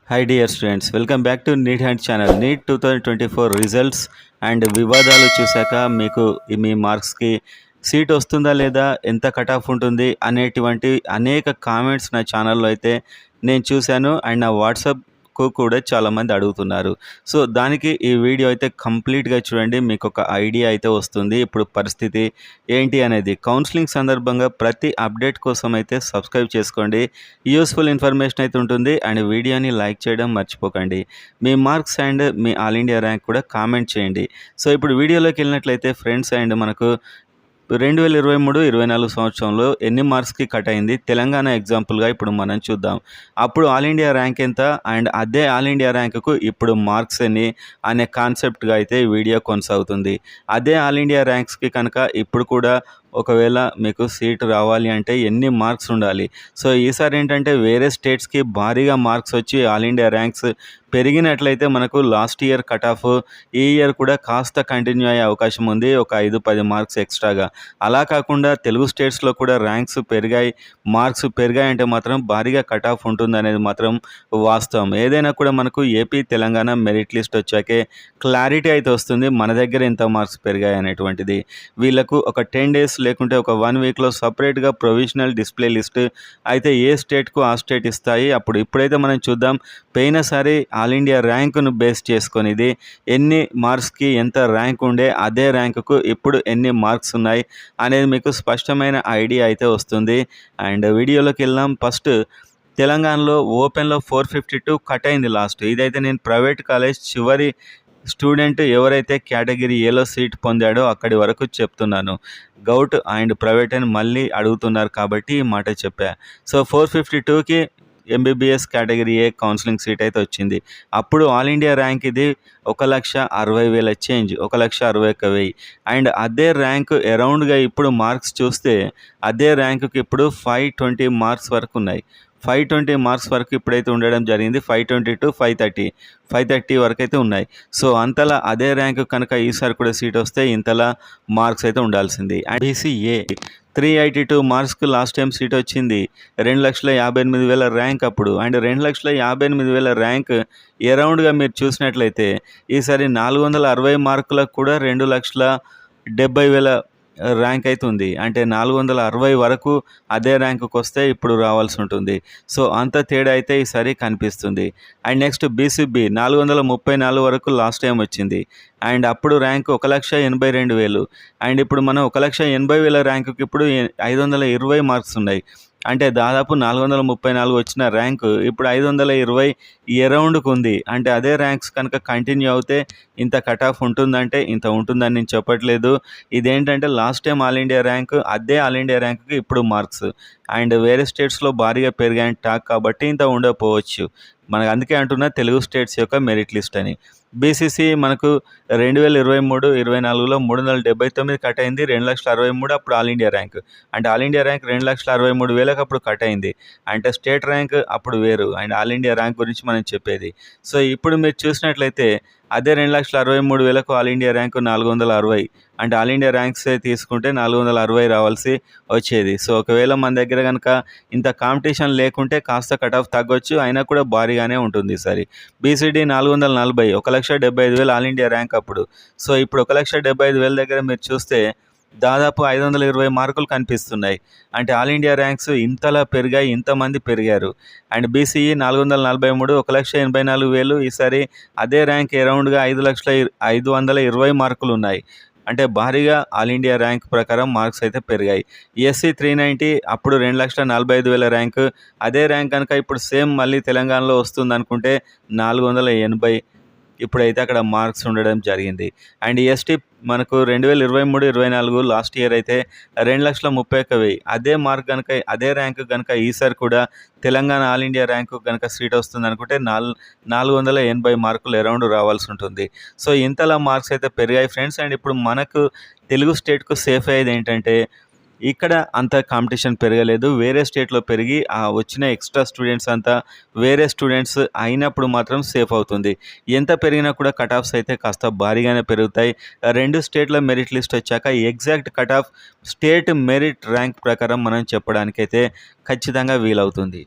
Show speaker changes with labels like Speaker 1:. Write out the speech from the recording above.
Speaker 1: Hi dear students, welcome back to Neat Hand channel. NEET 2024 results and వివాదాలు చూశాక మీకు మీ మార్క్స్కి సీట్ వస్తుందా లేదా, ఎంత కట్ ఆఫ్ ఉంటుంది అనేటువంటి అనేక కామెంట్స్ నా ఛానల్లో అయితే నేను చూశాను. అండ్ నా వాట్సాప్కు కూడా చాలామంది అడుగుతున్నారు. సో దానికి ఈ వీడియో అయితే కంప్లీట్గా చూడండి, మీకు ఒక ఐడియా అయితే వస్తుంది ఇప్పుడు పరిస్థితి ఏంటి అనేది. కౌన్సిలింగ్ సందర్భంగా ప్రతి అప్డేట్ కోసం అయితే సబ్స్క్రైబ్ చేసుకోండి, యూస్ఫుల్ ఇన్ఫర్మేషన్ అయితే ఉంటుంది. అండ్ వీడియోని లైక్ చేయడం మర్చిపోకండి. మీ మార్క్స్ అండ్ మీ ఆల్ ఇండియా ర్యాంక్ కూడా కామెంట్ చేయండి. సో ఇప్పుడు వీడియోలోకి వెళ్ళినట్లయితే ఫ్రెండ్స్, అండ్ మనకు 2023-24 సంవత్సరంలో ఎన్ని మార్క్స్కి కట్ అయింది తెలంగాణ ఎగ్జాంపుల్గా ఇప్పుడు మనం చూద్దాం. అప్పుడు ఆల్ ఇండియా ర్యాంక్ ఎంత, అండ్ అదే ఆల్ ఇండియా ర్యాంకుకు ఇప్పుడు మార్క్స్ ఎన్ని అనే కాన్సెప్ట్గా అయితే వీడియో కొనసాగుతుంది. అదే ఆల్ ఇండియా ర్యాంక్స్కి కనుక ఇప్పుడు కూడా ఒకవేళ మీకు సీటు రావాలి అంటే ఎన్ని మార్క్స్ ఉండాలి. సో ఈసారి ఏంటంటే వేరే స్టేట్స్కి భారీగా మార్క్స్ వచ్చి ఆల్ ఇండియా ర్యాంక్స్ పెరిగినట్లయితే మనకు లాస్ట్ ఇయర్ కట్ ఆఫ్ ఈ ఇయర్ కూడా కాస్త కంటిన్యూ అయ్యే అవకాశం ఉంది, ఒక 5-10 మార్క్స్ ఎక్స్ట్రాగా. అలా కాకుండా తెలుగు స్టేట్స్లో కూడా ర్యాంక్స్ పెరిగాయి, మార్క్స్ పెరిగాయి అంటే మాత్రం భారీగా కట్ ఆఫ్ ఉంటుంది అనేది మాత్రం వాస్తవం. ఏదైనా కూడా మనకు ఏపీ తెలంగాణ మెరిట్ లిస్ట్ వచ్చాకే క్లారిటీ అయితే వస్తుంది మన దగ్గర ఎంత మార్క్స్ పెరిగాయి అనేటువంటిది. వీళ్ళకు ఒక 10 డేస్ లేకుంటే ఒక 1 వీక్లో సపరేట్గా ప్రొవిజనల్ డిస్ప్లే లిస్ట్ అయితే ఏ స్టేట్కు ఆ స్టేట్ ఇస్తాయి. ఇప్పుడైతే మనం చూద్దాం, పోయినసారి ఆల్ ఇండియా ర్యాంకును బేస్ చేసుకొని ఇది ఎన్ని మార్క్స్కి ఎంత ర్యాంక్ ఉండే అదే ర్యాంకుకు ఇప్పుడు ఎన్ని మార్క్స్ ఉన్నాయి అనేది మీకు స్పష్టమైన ఐడియా అయితే వస్తుంది. అండ్ వీడియోలోకి వెళ్దాం. ఫస్ట్ తెలంగాణలో ఓపెన్లో 452 కట్ అయింది లాస్ట్. ఇదైతే నేను ప్రైవేట్ కాలేజ్ చివరి స్టూడెంట్ ఎవరైతే కేటగిరీ ఏలో సీట్ పొందాడో అక్కడి వరకు చెప్తున్నాను. గౌట్ అండ్ ప్రైవేట్ అని మళ్ళీ అడుగుతున్నారు కాబట్టి ఈ మాట చెప్పా. సో 452కి MBBS category A counselling seat అయితే వచ్చింది. అప్పుడు ఆల్ ఇండియా ర్యాంక్ ఇది 1,60,000 చేంజ్, 1,61,000. అండ్ అదే ర్యాంక్ అరౌండ్గా ఇప్పుడు మార్క్స్ చూస్తే అదే ర్యాంకుకి ఇప్పుడు 520 మార్క్స్ వరకు ఉన్నాయి. 520 మార్క్స్ వరకు ఇప్పుడైతే ఉండడం జరిగింది. 520 to 530 వరకు అయితే ఉన్నాయి. సో అంతలా అదే ర్యాంక్ కనుక ఈసారి కూడా సీట్ వస్తే ఇంతలా మార్క్స్ అయితే ఉండాల్సింది. అండ్ బీసీఏ 382 మార్క్స్కి లాస్ట్ టైం సీట్ వచ్చింది. 2,58,000 ర్యాంక్ అప్పుడు. అండ్ 2,58,000 ర్యాంక్ అరౌండ్గా మీరు చూసినట్లయితే ఈసారి 460 మార్కులకు కూడా 2,70,000 ర్యాంక్ అయితే ఉంది. అంటే 460 వరకు అదే ర్యాంకుకి వస్తే ఇప్పుడు రావాల్సి ఉంటుంది. సో అంత తేడా అయితే ఈసారి కనిపిస్తుంది. అండ్ నెక్స్ట్ బీసీబీ 434 వరకు లాస్ట్ టైం వచ్చింది. అండ్ అప్పుడు ర్యాంక్ 1,82,000. అండ్ ఇప్పుడు మనం 1,80,000 ర్యాంకుకి ఇప్పుడు 520 మార్క్స్ ఉన్నాయి. అంటే దాదాపు 434 వచ్చిన ర్యాంకు ఇప్పుడు 520 అరౌండ్కు ఉంది. అంటే అదే ర్యాంక్స్ కనుక కంటిన్యూ అవుతే ఇంత కట్ ఆఫ్ ఉంటుందంటే ఇంత ఉంటుందని నేను చెప్పట్లేదు. ఇదేంటంటే last time all India rank అదే ఆల్ ఇండియా ర్యాంక్కి ఇప్పుడు మార్క్స్ అండ్ వేరే స్టేట్స్లో భారీగా పెరిగాయని టాక్ కాబట్టి ఇంత ఉండకపోవచ్చు. మనకు అందుకే అంటున్నా తెలుగు స్టేట్స్ యొక్క మెరిట్ లిస్ట్ అని. బీసీసీ మనకు 2023-24లో 379 కట్ అయింది. 2,63,000 అప్పుడు ఆల్ ఇండియా ర్యాంక్. అంటే ఆల్ ఇండియా ర్యాంక్ 2,63,000 అప్పుడు కట్ అయింది. అంటే స్టేట్ ర్యాంక్ అప్పుడు వేరు అండ్ ఆల్ ఇండియా ర్యాంక్ గురించి మనం చెప్పేది. సో ఇప్పుడు మీరు చూసినట్లయితే అదే 2,63,000కు ఆల్ ఇండియా ర్యాంకు 460. అంటే ఆల్ ఇండియా ర్యాంక్స్ తీసుకుంటే 460 రావాల్సి వచ్చేది. సో ఒకవేళ మన దగ్గర కనుక ఇంత కాంపిటీషన్ లేకుంటే కాస్త కట్ ఆఫ్ తగ్గొచ్చు, అయినా కూడా భారీగానే ఉంటుంది ఈసారి. బీసీడీ 440, 1,75,000 ఆల్ ఇండియా ర్యాంక్ అప్పుడు. సో ఇప్పుడు 1,75,000 దగ్గర మీరు చూస్తే దాదాపు 520 మార్కులు కనిపిస్తున్నాయి. అంటే ఆల్ ఇండియా ర్యాంక్స్ ఇంతలా పెరిగాయి, ఇంతమంది పెరిగారు. And BCE 443, 1,84,000. ఈసారి అదే ర్యాంక్ అరౌండ్గా 5,520 మార్కులు ఉన్నాయి. అంటే భారీగా ఆల్ ఇండియా ర్యాంక్ ప్రకారం మార్క్స్ అయితే పెరిగాయి. ఎస్సీ 390, అప్పుడు 2,45,000 ర్యాంకు. అదే ర్యాంక్ కనుక ఇప్పుడు సేమ్ మళ్ళీ తెలంగాణలో వస్తుంది అనుకుంటే 480 ఇప్పుడైతే అక్కడ మార్క్స్ ఉండడం జరిగింది. అండ్ ఎస్టీ మనకు 2023-24 లాస్ట్ ఇయర్ అయితే 2,31,000. అదే మార్క్ కనుక అదే ర్యాంక్ కనుక ఈసారి కూడా తెలంగాణ ఆల్ ఇండియా ర్యాంకు కనుక సీట్ వస్తుంది అనుకుంటే 480 మార్కులు అరౌండ్ రావాల్సి ఉంటుంది. సో ఇంతలా మార్క్స్ అయితే పెరిగాయి ఫ్రెండ్స్. అండ్ ఇప్పుడు మనకు తెలుగు స్టేట్కు సేఫ్ అయ్యేది ఏంటంటే ఇక్కడ అంత కాంపిటీషన్ పెరగలేదు, వేరే స్టేట్లో పెరిగి ఆ వచ్చిన ఎక్స్ట్రా స్టూడెంట్స్ అంతా వేరే స్టూడెంట్స్ అయినప్పుడు మాత్రం సేఫ్ అవుతుంది. ఎంత పెరిగినా కూడా కట్ ఆఫ్స్ అయితే కాస్త భారీగానే పెరుగుతాయి. 2 స్టేట్ల మెరిట్ లిస్ట్ వచ్చాక exact cut off state merit rank ప్రకారం మనం చెప్పడానికైతే ఖచ్చితంగా వీలవుతుంది.